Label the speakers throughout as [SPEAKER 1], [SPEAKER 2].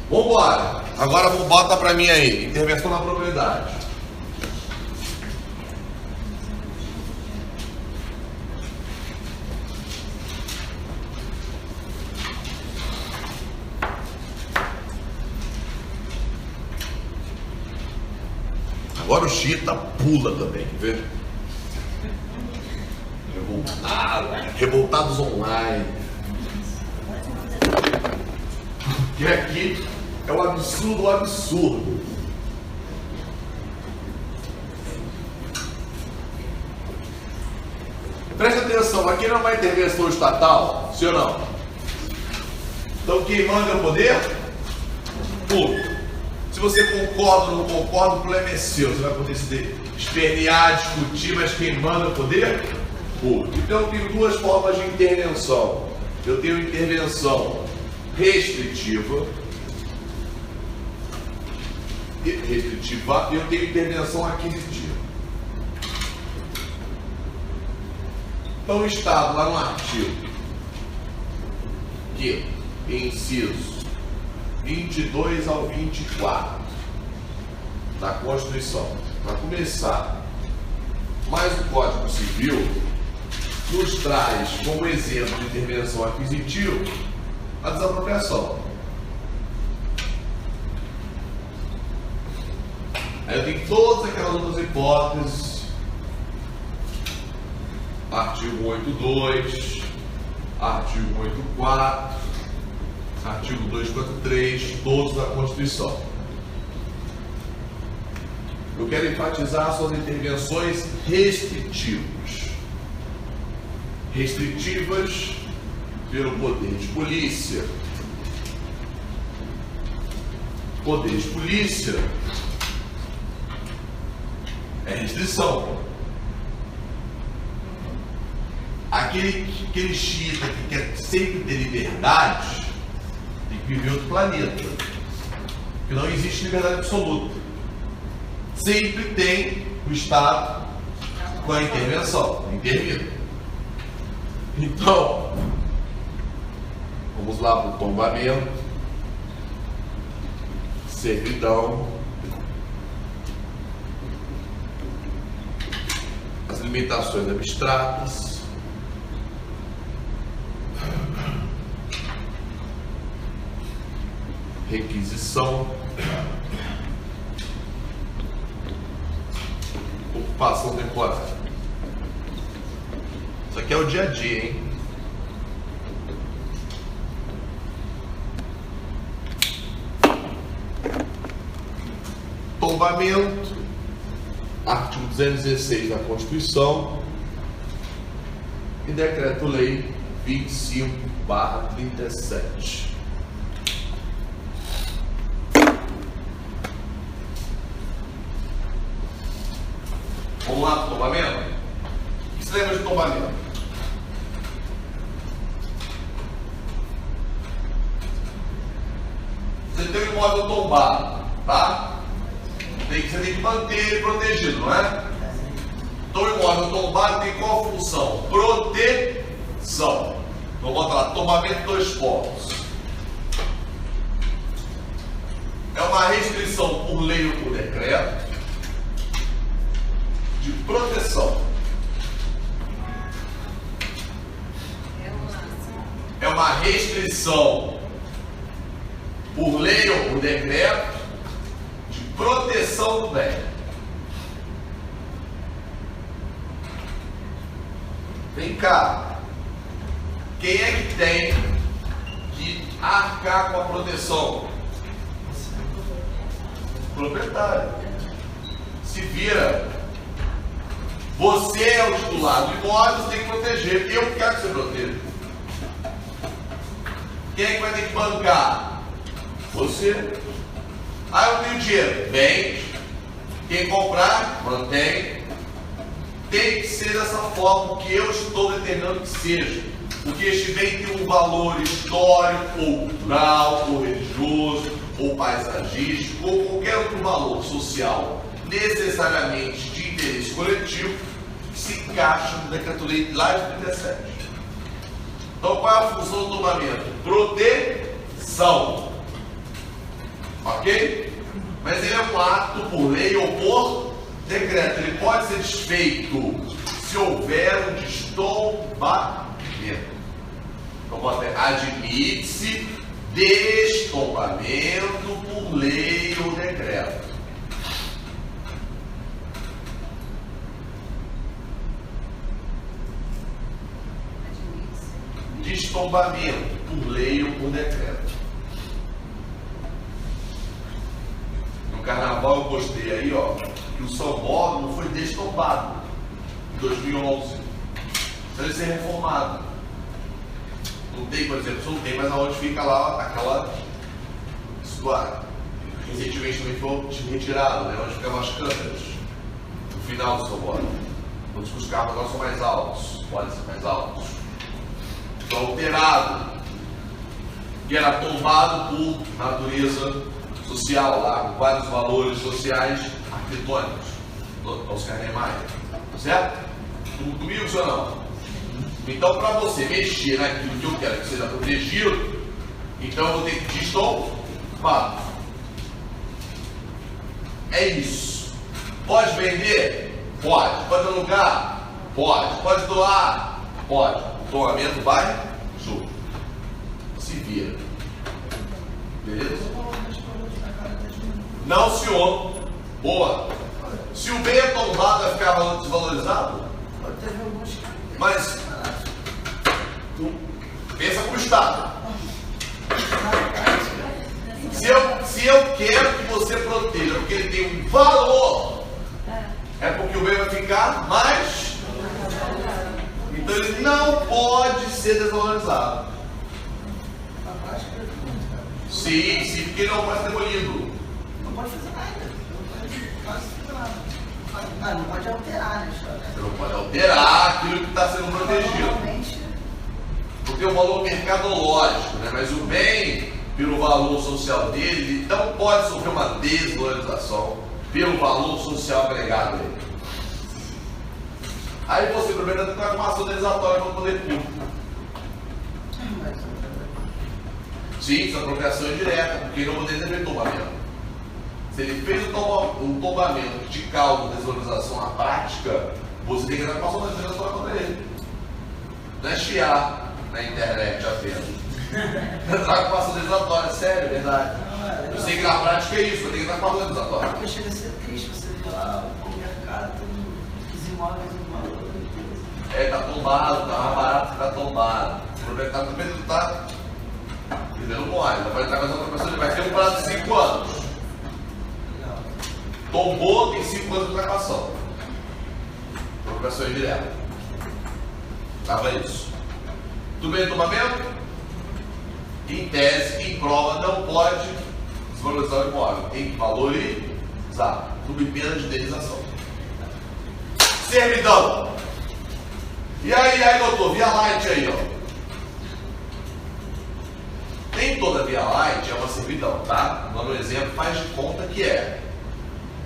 [SPEAKER 1] Vambora. Agora bota pra mim aí. Intervenção na propriedade. Agora o Chita pula também, vê? Revoltados online. Que aqui é o absurdo do absurdo. Presta atenção, aqui não é uma intervenção estatal, sim ou não? Então quem manda é o poder público. Se você concorda ou não concorda, o problema é seu. Você vai poder se espernear, discutir, mas quem manda é o poder público. Então eu tenho duas formas de intervenção. Eu tenho intervenção restritiva e eu tenho intervenção aquisitiva. Então o Estado, lá no artigo que inciso 22 ao 24 da Constituição, para começar, mas o Código Civil nos traz como exemplo de intervenção aquisitiva a desapropriação. Aí eu tenho todas aquelas outras hipóteses, artigo 182, artigo 184, artigo 243, todos da Constituição. Eu quero enfatizar suas intervenções restritivas. Restritivas pelo poder de polícia. Poder de polícia é restrição. Aquele Chita que quer sempre ter liberdade tem que viver outro planeta. Porque não existe liberdade absoluta. Sempre tem o Estado com a intervenção, intervindo. Então, vamos lá para o tombamento, servidão, as limitações abstratas, requisição, ocupação temporária. Isso aqui é o dia a dia, hein? Tombamento, artigo 216 da Constituição e Decreto-Lei 25/37. Vamos lá para o tombamento? O que você lembra de tombamento? Você tem um imóvel tombado, tá? Você tem que manter ele protegido, não é? Então o imóvel tombado tem qual função? Proteção. Então bota lá, tombamento 2 pontos. É uma restrição por lei ou por decreto de proteção. É uma restrição por lei ou por decreto de proteção do bem. Vem cá. Quem é que tem que arcar com a proteção? O proprietário. Se vira. Você é o titular do imóvel, você tem que proteger. Eu quero que você proteja. Quem é que vai ter que bancar? Você. Ah, eu tenho dinheiro. Vende. Quem comprar, mantém. Tem que ser dessa forma que eu estou determinando que seja. Porque este bem tem um valor histórico, ou cultural, ou religioso, ou paisagístico, ou qualquer outro valor social, necessariamente de interesse coletivo, que se encaixa no Decreto-Lei lá de 37. Então, qual é a função do tombamento? Proteção. Ok? Mas ele é um ato por lei ou por decreto. Ele pode ser desfeito se houver um destombamento. Então, admite-se destombamento por lei ou decreto. Destombamento por lei ou por decreto. No carnaval eu postei aí, ó, que o sambódromo foi destombado em 2011. Então ele ser reformado. Não tem, por exemplo, não tem mais aonde fica lá aquela história. Recentemente também foi retirado, né? Onde ficavam as câmeras no final do sambódromo. Todos os carros agora são mais altos, podem ser mais altos. Então, alterado, que era tombado por natureza social, lá, com vários valores sociais arquitetônicos. Oscar Niemeyer. Certo? Comigo, senhor não? Então, para você mexer naquilo que eu quero que seja protegido, então eu vou ter que destombar. É isso. Pode vender? Pode. Pode alugar? Pode. Pode doar? Pode. O tombamento vai junto. Se vira. Beleza? Não, senhor. Boa. Se o bem é tombado, vai ficar desvalorizado? Mas pensa como Estado. Se eu quero que você proteja, porque ele tem um valor, é porque o bem vai ficar mais. Então ele não pode ser desvalorizado. Sim, sim, porque ele não pode ser demolido.
[SPEAKER 2] Não pode fazer nada. Não pode alterar, né?
[SPEAKER 1] Você não pode alterar aquilo que está sendo protegido. Porque o valor mercadológico, né? Mas o bem, pelo valor social dele, não pode sofrer uma desvalorização pelo valor social agregado dele. Aí você primeiro tem uma ação delizatória para o poder público. Sim, isso é apropriação indireta, porque ele não poderia ter feito tombamento. Se ele fez um tombamento que te causa desvalorização na prática, você tem que entrar com uma ação delizatória contra ele. Não é chiar na internet apenas. Entrar com uma ação delizatória, sério, é verdade. Eu sei que na prática é isso, eu tenho que entrar com uma ação delizatória.
[SPEAKER 2] Porque chega a ser triste você ver lá o mercado, os imóveis,
[SPEAKER 1] tá tombado, tá mais barato que tá tombado. O problema é que tá também tá entendendo mole, vai entrar com essa professora, vai ter um prazo de 5 anos. Tombou, tem 5 anos de reclamação. Apropriação indireta. Tava isso. Tudo bem, tombamento? Em tese, em prova, não pode desvalorizar o imóvel. Tem que valorizar. Sob pena de indenização. Servidão. E aí, doutor, Via Light aí, ó. Nem toda Via Light é uma servidão, tá? Dando um exemplo, faz de conta que é.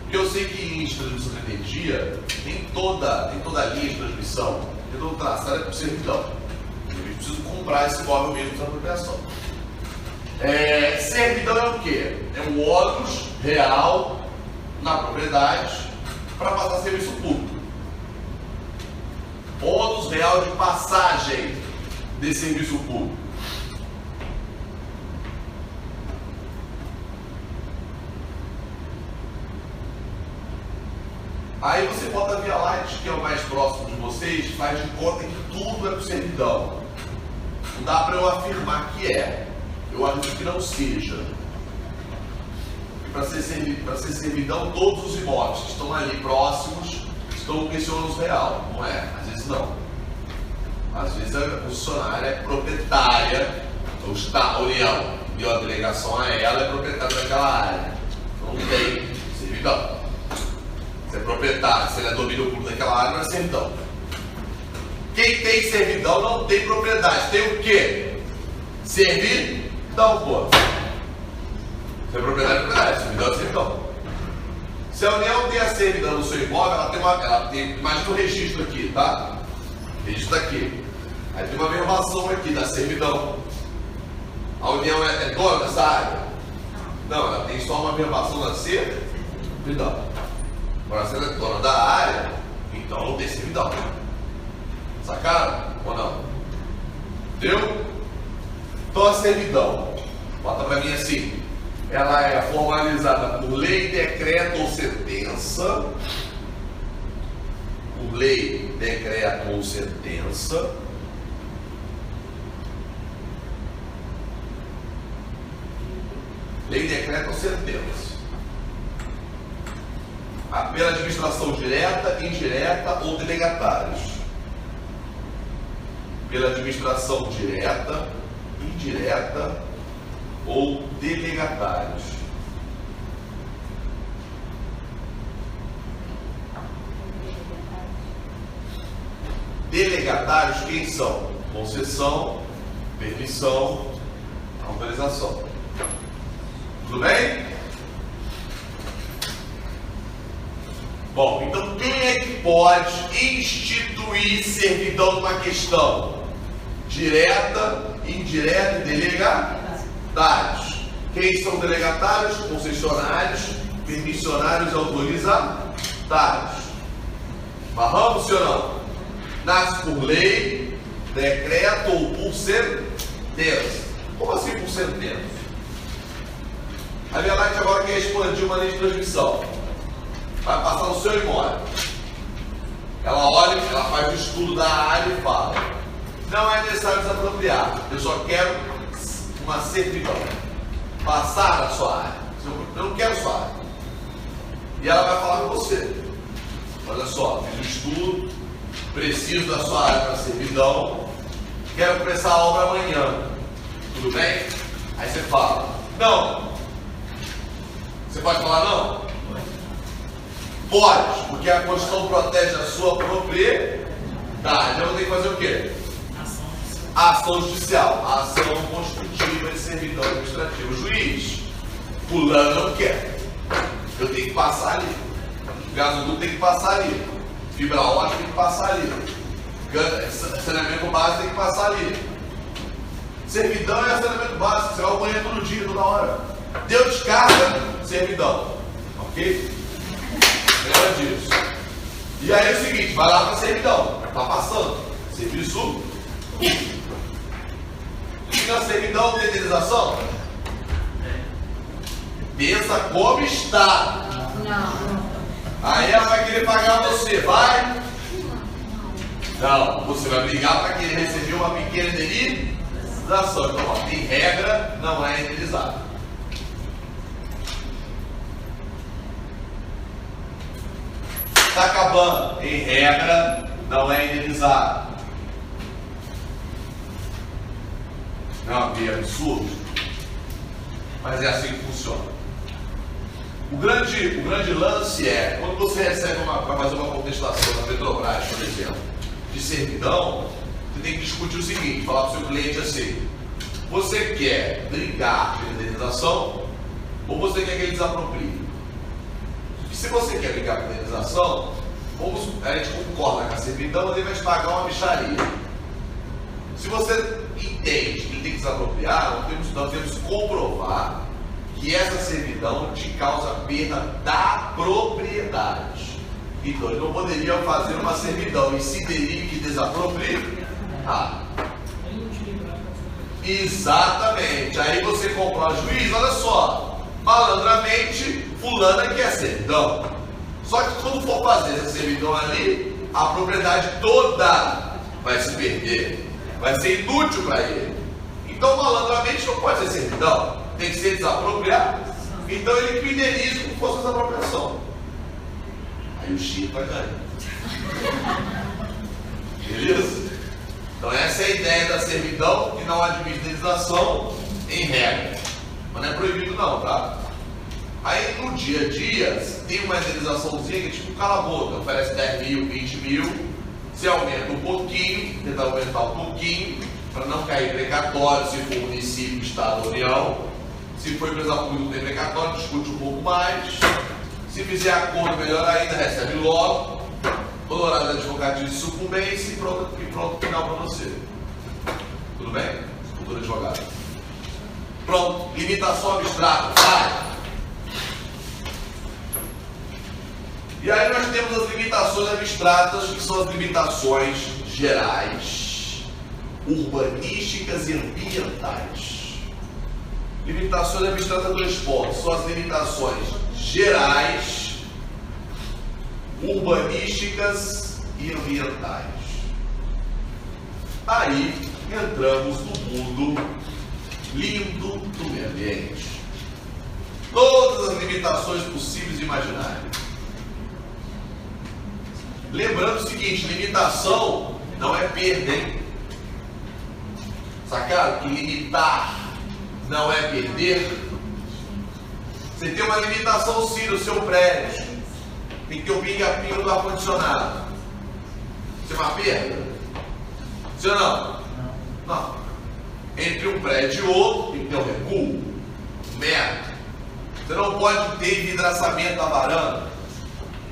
[SPEAKER 1] Porque eu sei que em distribuição de energia, nem toda linha de transmissão, tem todo traçado é por servidão. Eu preciso comprar esse imóvel mesmo para apropriação. Servidão é o quê? É um ônus real na propriedade para passar serviço público. Ônus real de passagem de serviço público. Aí você bota a Via Light, que é o mais próximo de vocês, faz de conta que tudo é por servidão. Não dá para eu afirmar que é. Eu acredito que não seja. Para ser servidão, todos os imóveis que estão ali próximos estão com esse ônus real. Não é? Às vezes não. Às vezes a funcionária é proprietária, a União deu a delegação a ela, é proprietária daquela área. Não tem servidão. Se é proprietário, se ele é domínio público daquela área, não é servidão. Quem tem servidão não tem propriedade. Tem o quê? Servidão, pô. Se é propriedade, servidão é servidão. Se a União tem a servidão no seu imóvel, ela tem imagina o registro aqui, tá? Registro aqui. Aí tem uma verbação aqui da servidão. A União é dona dessa área? Não, ela tem só uma verbação da servidão. Agora, se ela é dona da área, então não tem servidão. Sacaram ou não? Entendeu? Então a servidão, bota pra mim assim, ela é formalizada por lei, decreto ou sentença. Por lei, decreto ou sentença. Lei, decreto ou sentença. Pela administração direta, indireta ou delegatários. Pela administração direta, indireta ou delegatários. Delegatários quem são? Concessão, permissão, autorização. Tudo bem? Bom, então quem é que pode instituir servidão numa questão? Direta, indireta e delegatários. Quem são delegatários? Concessionários, permissionários e autorizatários. Barramos, sim ou não? Nasce por lei, decreto ou por sentença. Como assim por sentença? A Vialite agora quer expandir uma lei de transmissão. Vai passar no seu imóvel. Ela olha, ela faz o estudo da área e fala: não é necessário desapropriar, eu só quero uma servidão. Passar na sua área. Eu não quero sua área. E ela vai falar com você: olha só, fiz o estudo, preciso da sua área para servidão, quero começar a obra amanhã. Tudo bem? Aí você fala: não. Você pode falar não? Pode, porque a Constituição protege a sua propriedade. Eu vou ter que fazer o quê? Ação judicial. Ação constitutiva de servidão administrativo. Juiz, fulano não quer. Eu tenho que passar ali. Gasoduto tem que passar ali. Fibra ótica tem que passar ali. Saneamento básico tem que passar ali. Servidão é saneamento básico. Você vai ao banheiro todo dia, toda hora. Deu descarga, servidão. Ok? Lembra disso. E aí é o seguinte, vai lá para a servidão. Está passando. Serviço. E na servidão tem indenização? Pensa como está.
[SPEAKER 3] Não.
[SPEAKER 1] Aí ela vai querer pagar você, vai? Não, você vai brigar para querer receber uma pequena indenização. Então, ó, em regra, não é indenizado. Está acabando, em regra, não é indenizado. Não, é absurdo. Mas é assim que funciona. O grande lance é, quando você recebe para fazer uma contestação na Petrobras, por exemplo, de servidão, você tem que discutir o seguinte, falar para o seu cliente assim: você quer brigar pela indenização ou você quer que ele desaproprie? Se você quer brigar pela indenização, a gente concorda com a servidão, ele vai te pagar uma mixaria. Se você entende que ele tem que desapropriar, nós temos que comprovar que essa servidão te causa perda da propriedade. Então ele não poderia fazer uma servidão e se teria que desapropriar. Exatamente. Aí você compra o juiz, olha só, malandramente, fulana quer servidão. Só que quando for fazer essa servidão ali, a propriedade toda vai se perder. Vai ser inútil para ele. Então, malandramente, não pode ser servidão. Tem que ser desapropriado. Então, ele que indeniza como fosse desapropriação. Aí o Chico vai ganhar. Beleza? Então, essa é a ideia da servidão, que não admite indenização em regra. Mas não é proibido não, tá? Aí, no dia a dia, tem uma indenizaçãozinha que é tipo cala-boca. Oferece 10 mil, 20 mil. Você aumenta um pouquinho, tenta aumentar um pouquinho, para não cair precatório, se for município, estado, união. Se for empresa pública, não tem precatório, discute um pouco mais. Se fizer acordo, melhor ainda, recebe logo. Honorário da advocacia de sucumbência e pronto final para você. Tudo bem? Futuro advogado. Pronto, limitação abstrata, vai! E aí nós temos as limitações abstratas, que são as limitações gerais, urbanísticas e ambientais. Limitações abstratas, 2 pontos, são as limitações gerais, urbanísticas e ambientais. Aí entramos no mundo lindo do meio ambiente. Todas as limitações possíveis e imaginárias. Lembrando o seguinte, limitação não é perda, hein? Sacaram que limitar não é perder? Você tem uma limitação sim no seu prédio. Tem que ter o pinga-pinga do ar-condicionado. Isso é uma perda? Sim ou não? Não. Entre um prédio e outro tem que ter um recuo, um metro. Você não pode ter vidraçamento da varanda.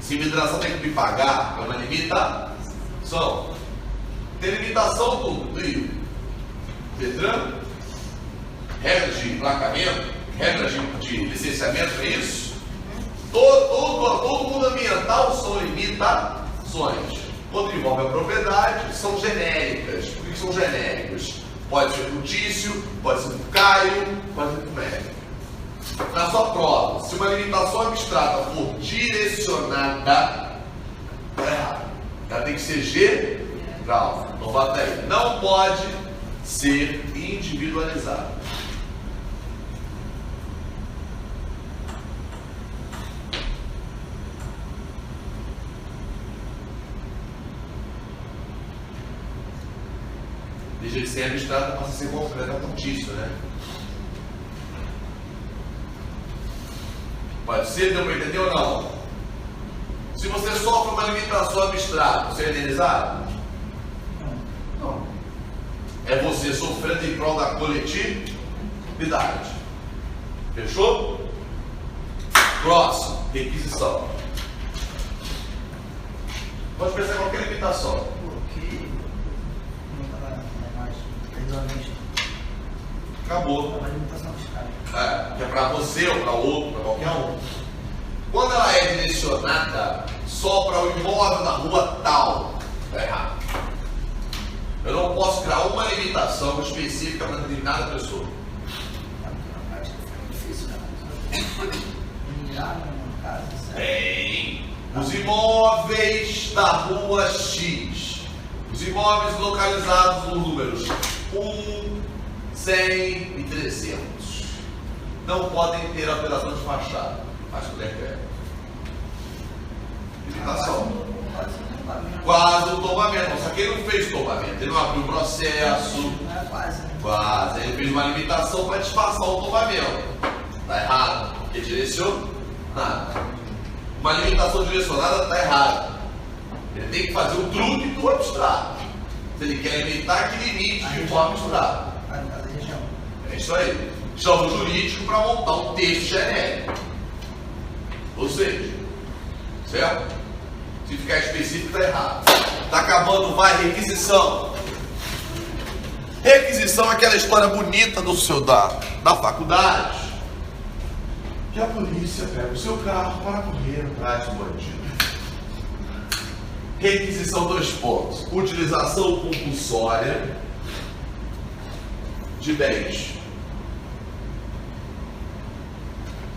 [SPEAKER 1] Se vidração tem que me pagar, é uma limitação. Tem limitação do Pedrão? Regras de emplacamento, regras de licenciamento, é isso? Todo mundo ambiental são limitações. Quando envolve a propriedade, são genéricas. Por que são genéricas? Pode ser frutício, pode ser do Caio, pode ser do médico. Na sua prova, se uma limitação abstrata for direcionada, é errado. Ela tem que ser geral. Então bota aí. Não pode ser individualizada. Deixa de ser abstrata, passa a ser concreta, frutício, né? Pode ser, deu para entender ou não? Se você sofre uma limitação abstrata, você é indenizado? Não. É você sofrendo em prol da coletividade. Fechou? Próximo, requisição. Pode pensar em qualquer limitação.
[SPEAKER 2] Porque não estava na imagem, regulamento.
[SPEAKER 1] Acabou.
[SPEAKER 2] É uma limitação abstrata.
[SPEAKER 1] Que é para você ou para outro, para qualquer um. Quando ela é direcionada só para o imóvel da rua tal, está errado. Eu não posso criar uma limitação específica para determinada pessoa.
[SPEAKER 2] Na prática fica difícil, né? Mirar numa casa, certo?
[SPEAKER 1] Tem os imóveis da rua X. Os imóveis localizados nos números 1, 100 e 300. Não podem ter alteração de fachada. Faz com decreto. Limitação. Quase o tombamento. Só que ele não fez tombamento. Ele não abriu o processo.
[SPEAKER 2] Não é quase, né?
[SPEAKER 1] Quase. Ele fez uma limitação para disfarçar o tombamento. Está errado. Porque direcionou nada. Uma limitação direcionada está errada. Ele tem que fazer o truque do abstrato. Se ele quer limitar, que limite de forma abstrata. É isso aí. Chama o jurídico para montar um texto genérico. Ou seja, certo? Se ficar específico, está errado. Está acabando, vai, requisição. Requisição é aquela história bonita do seu da faculdade. Que a polícia pega o seu carro para correr atrás do bandido. Requisição, 2 pontos. Utilização compulsória de bens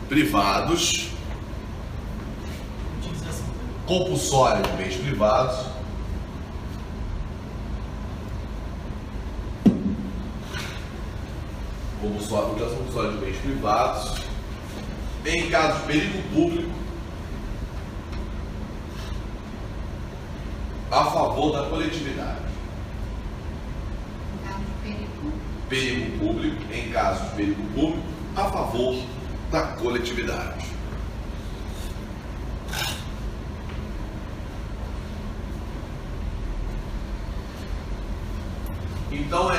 [SPEAKER 1] privados. Compulsória de bens privados. Utilização compulsória de bens privados. Em caso de perigo público, a favor da coletividade. Perigo público, em caso de perigo público, a favor da coletividade. Então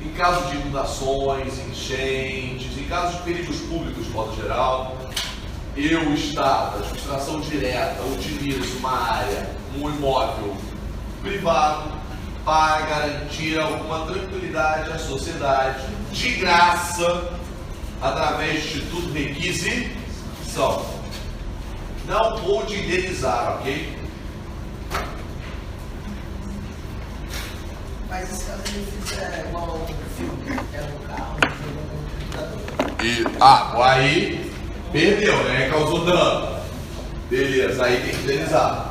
[SPEAKER 1] em caso de inundações, enchentes, em caso de perigos públicos de modo geral, eu, Estado, a administração direta, utilizo uma área, um imóvel privado para garantir alguma tranquilidade à sociedade de graça através do Instituto Requisição. Não vou te indenizar, ok?
[SPEAKER 2] Mas se caso ele fizer igual ao filme, é no carro, no computador.
[SPEAKER 1] Aí perdeu, né? Causou dano. Beleza, aí tem que indenizar.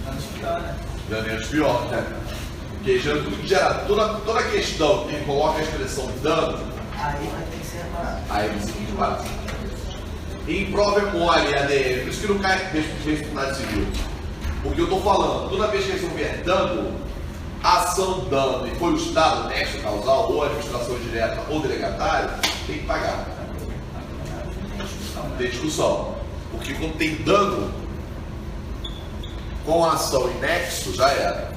[SPEAKER 2] Menos pior, né?
[SPEAKER 1] Já menos pior, né? Porque gera tudo que gera, toda questão que coloca a expressão dano,
[SPEAKER 2] Aí vai ter que ser reparado.
[SPEAKER 1] aí você tem que parar. Em prova é mole, ADM, por isso que não cai responsabilidade civil. Porque eu estou falando, toda vez que eles houver dano, ação dano e foi o Estado, nexo causal, ou administração direta ou delegatário, tem que pagar. Não tem discussão. Porque quando tem dano, com a ação e nexo, já era.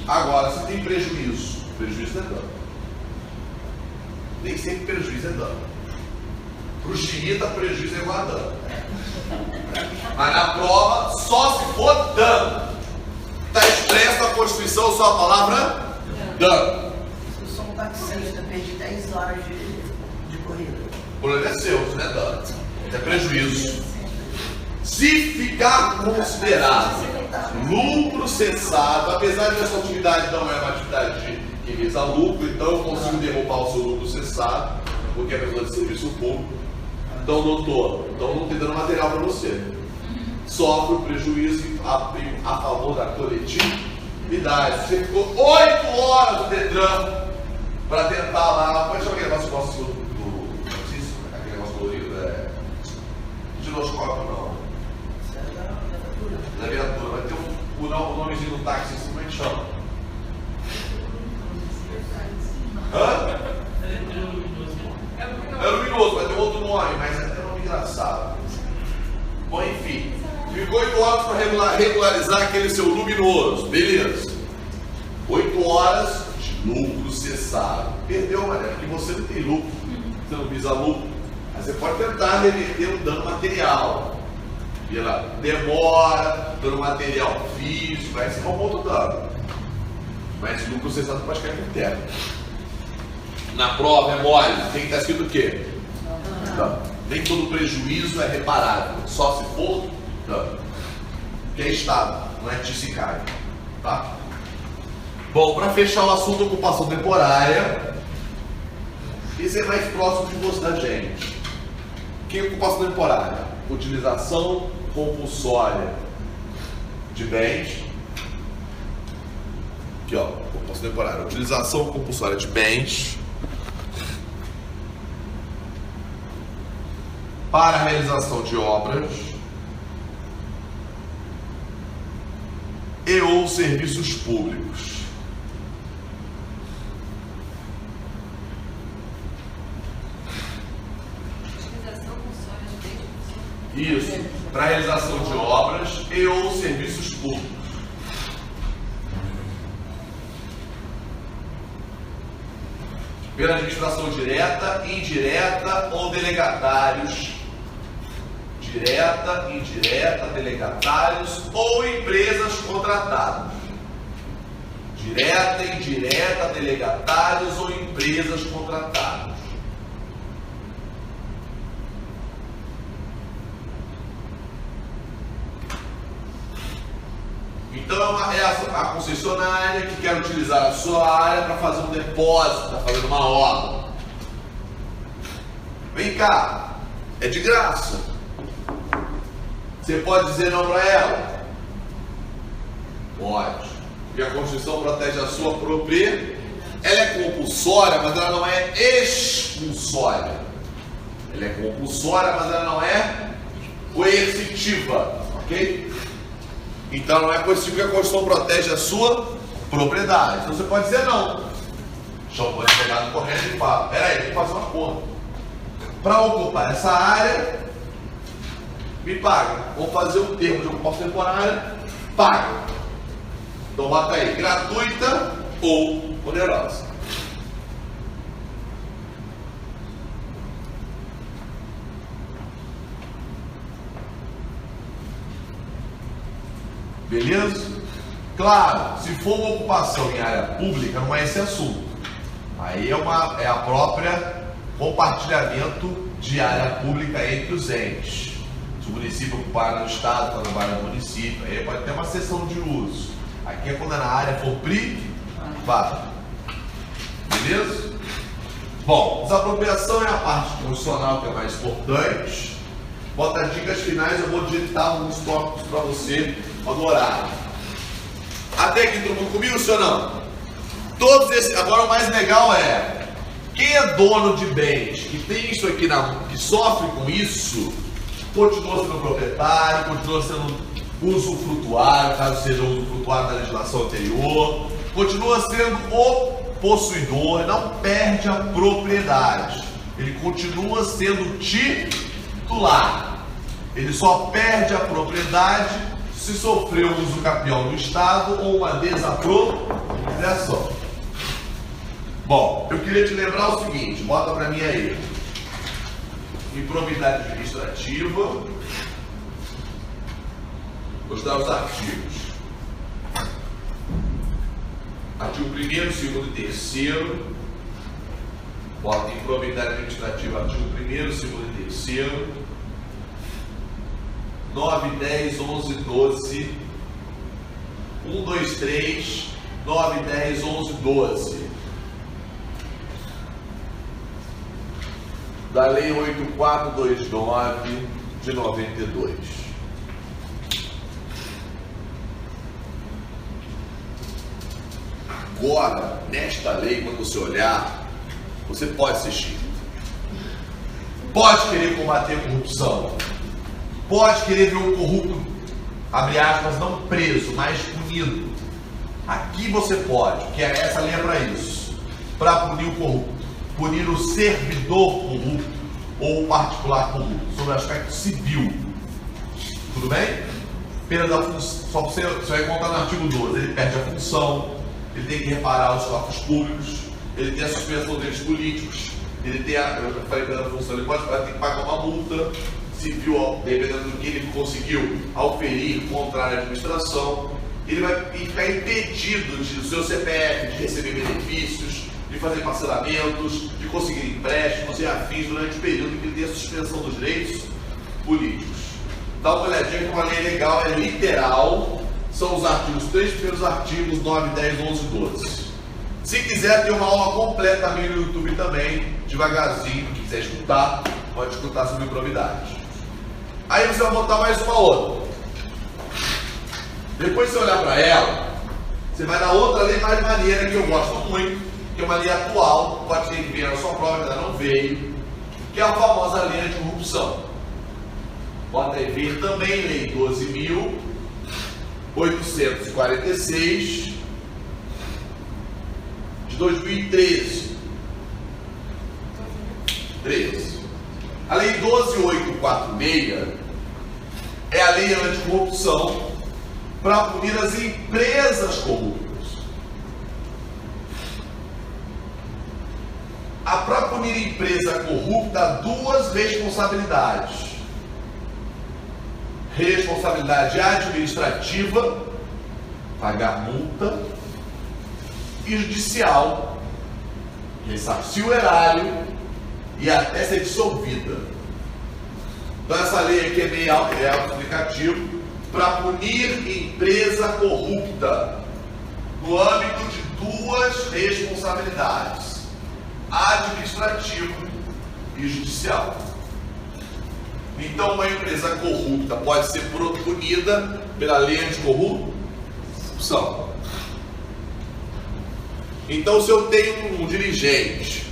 [SPEAKER 1] Agora, se tem prejuízo é dano. Nem sempre prejuízo é dano. Para o xiita, prejuízo é igual a dano. Mas na prova, só se for dano. Está expresso na Constituição só a palavra dano.
[SPEAKER 2] Se eu sou um taxista, perdi 10 horas de corrida.
[SPEAKER 1] O problema é seu, não é dano. É prejuízo. Se ficar considerado lucro cessado, apesar de essa atividade não é uma atividade que visa lucro, então eu consigo derrubar o seu lucro cessado, porque é pessoa de serviço público. Então não estou dando material para você. Sofre o prejuízo a favor da coletividade. Você ficou 8 horas no Detran para tentar lá. Pode chamar aquele negócio aquele negócio colorido? Giroscópio não. Da viatura. Vai ter o nomezinho do táxi, como é que chama? Hã? É luminoso, vai ter outro nome, mas é um nome engraçado. Bom, enfim. Ficou 8 horas para regularizar aquele seu luminoso. Beleza. 8 horas de lucro cessado. Perdeu, mané, porque você não tem lucro. Você não visa lucro. Mas você pode tentar reverter o dano material. Pela demora, dano material físico, vai ser um outro dano. Mas lucro cessado pode cair por terra. Na prova é mole, tem que estar escrito o quê? Dano. Nem todo prejuízo é reparável, só se for dano. Que é estado, não é tissicário. Tá? Bom, para fechar o assunto ocupação temporária, esse é mais próximo de você da gente. Que é ocupação temporária? Utilização compulsória de bens. Aqui, ó, ocupação temporária. Utilização compulsória de bens para a realização de obras e ou serviços públicos. Isso, para a realização de obras e ou serviços públicos. Pela administração direta, indireta ou delegatários. Direta, indireta, delegatários ou empresas contratadas. Direta, indireta, delegatários ou empresas contratadas. Então é a concessionária que quer utilizar a sua área para fazer um depósito, está fazendo uma obra. Vem cá, é de graça. Você pode dizer não para ela? Pode. Porque a Constituição protege a sua propriedade. Ela é compulsória, mas ela não é expulsória. Ela é compulsória, mas ela não é coercitiva. Ok? Então não é coercitivo que a Constituição protege a sua propriedade. Então você pode dizer não. Chama o advogado correto e fala: peraí, tem que fazer uma conta. Para ocupar essa área, me paga. Vamos fazer um termo de ocupação temporária, paga. Então bota aí, gratuita ou onerosa. Beleza? Claro, se for uma ocupação em área pública, não é esse assunto. Aí é a própria compartilhamento de área pública entre os entes. Se o município ocupar no estado, está no bairro do município, aí pode ter uma cessão de uso. Aqui é quando na área for privada. Beleza? Bom, desapropriação é a parte funcional que é mais importante. Bota as dicas finais, eu vou digitar alguns tópicos para você no horário. Até aqui todo mundo comigo, senhor não? Todos esses. Agora o mais legal é quem é dono de bens que tem isso aqui que sofre com isso, continua sendo proprietário, continua sendo usufrutuário, caso seja usufrutuário da legislação anterior, continua sendo o possuidor, não perde a propriedade, ele continua sendo titular, ele só perde a propriedade se sofreu uso capião do Estado ou uma desapropriação. Bom, eu queria te lembrar o seguinte, bota para mim aí, improbidade administrativa, vou dar os artigos. Artigo 1º, 2º e 3º. Bota improbidade administrativa, artigo 1º, 2º e 3º. 9, 10, 11, 12. 1, 2, 3. 9, 10, 11, 12. Da Lei 8429 de 92. Agora, nesta lei, quando você olhar, você pode assistir. Pode querer combater a corrupção. Pode querer ver um corrupto, abre aspas, não preso, mas punido. Aqui você pode, que essa lei é para isso. Para punir o corrupto. Punir o servidor corrupto ou o particular corrupto, sobre o aspecto civil. Tudo bem? Perda da função, só você vai contar no artigo 12, ele perde a função, ele tem que reparar os cofres públicos, ele tem a suspensão dos direitos políticos, ele tem eu falei perda da função, ele pode ter que pagar uma multa civil, dependendo do que ele conseguiu auferir contra a administração, ele vai ficar impedido de o seu CPF de receber benefícios, de fazer parcelamentos, de conseguir empréstimos e afins durante o período em que ele tem a suspensão dos direitos políticos. Dá uma olhadinha que uma lei legal é literal, são os artigos, 3 primeiros artigos, 9, 10, 11 e 12. Se quiser ter uma aula completa também no YouTube também, devagarzinho, quem quiser escutar, pode escutar sobre improbidade. Aí você vai botar mais uma outra. Depois você olhar para ela, você vai dar outra lei mais maneira que eu gosto muito, que é uma lei atual, pode ter que vir na sua prova, ainda não veio, que é a famosa lei anticorrupção. Bota aí, vir também lei 12.846 de 2013. 13. A lei 12.846 é a lei anticorrupção para punir as empresas corruptas. Para punir empresa corrupta, há duas responsabilidades. Responsabilidade administrativa, pagar multa, e judicial, ressarcir o erário e até ser dissolvida. Então essa lei aqui é meio auto-explicativo para punir empresa corrupta no âmbito de duas responsabilidades: administrativa e judicial. Então uma empresa corrupta pode ser punida pela lei anticorrupção. Então se eu tenho um dirigente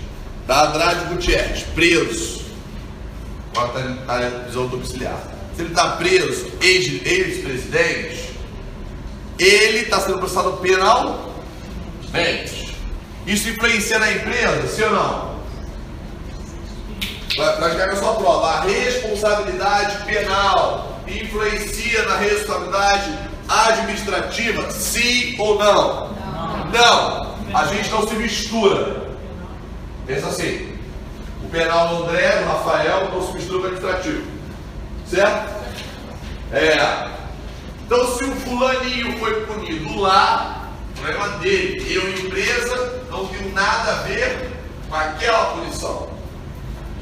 [SPEAKER 1] da Andrade Gutierrez preso, agora está na prisão domiciliar, se ele está preso, ex-presidente, ele está sendo processado penalmente. Isso influencia na empresa, sim ou não? Vai chegar na sua prova. A responsabilidade penal influencia na responsabilidade administrativa, sim ou não? Não. A gente não se mistura. Pensa assim. O penal do André, do Rafael, não se mistura com o administrativo. Certo? Então se o fulaninho foi punido lá, Problema dele. Eu, empresa, não tenho nada a ver com aquela punição.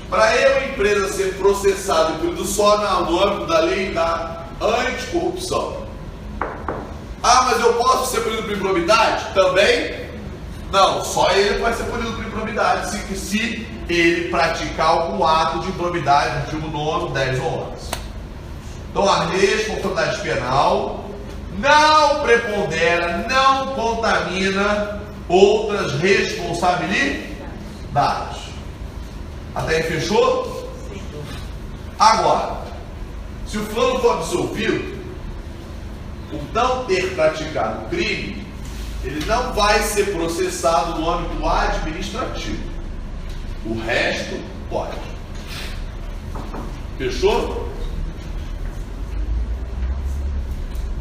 [SPEAKER 1] Para eu, empresa, ser processado e punido só no âmbito da lei da anticorrupção. Ah, mas eu posso ser punido por improbidade? Também? Não, só ele pode ser punido por improbidade se ele praticar algum ato de improbidade, artigo 9, 10 ou 11. Então a responsabilidade penal não prepondera, não contamina outras responsabilidades. Até aí fechou? Sim. Agora, se o fulano for absolvido por não ter praticado crime, ele não vai ser processado no âmbito administrativo. O resto pode. Fechou?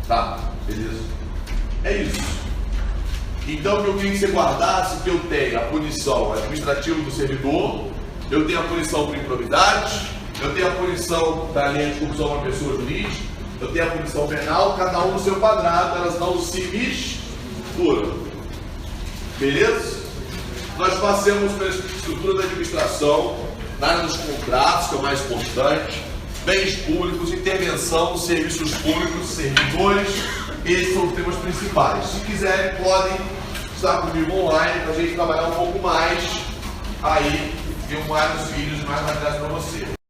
[SPEAKER 1] Tá, beleza. É isso. Então, o que eu queria que você guardasse, que eu tenho a punição administrativa do servidor, eu tenho a punição por improbidade, eu tenho a punição da lei de corrupção de uma pessoa jurídica, eu tenho a punição penal, cada um no seu quadrado, elas não se misturam. Beleza? Nós passamos pela estrutura da administração, na área dos contratos, que é o mais importante, bens públicos, intervenção, serviços públicos, servidores. Esses são os temas principais. Se quiserem, podem estar comigo online para a gente trabalhar um pouco mais aí, ter mais vídeos e mais materiais para você.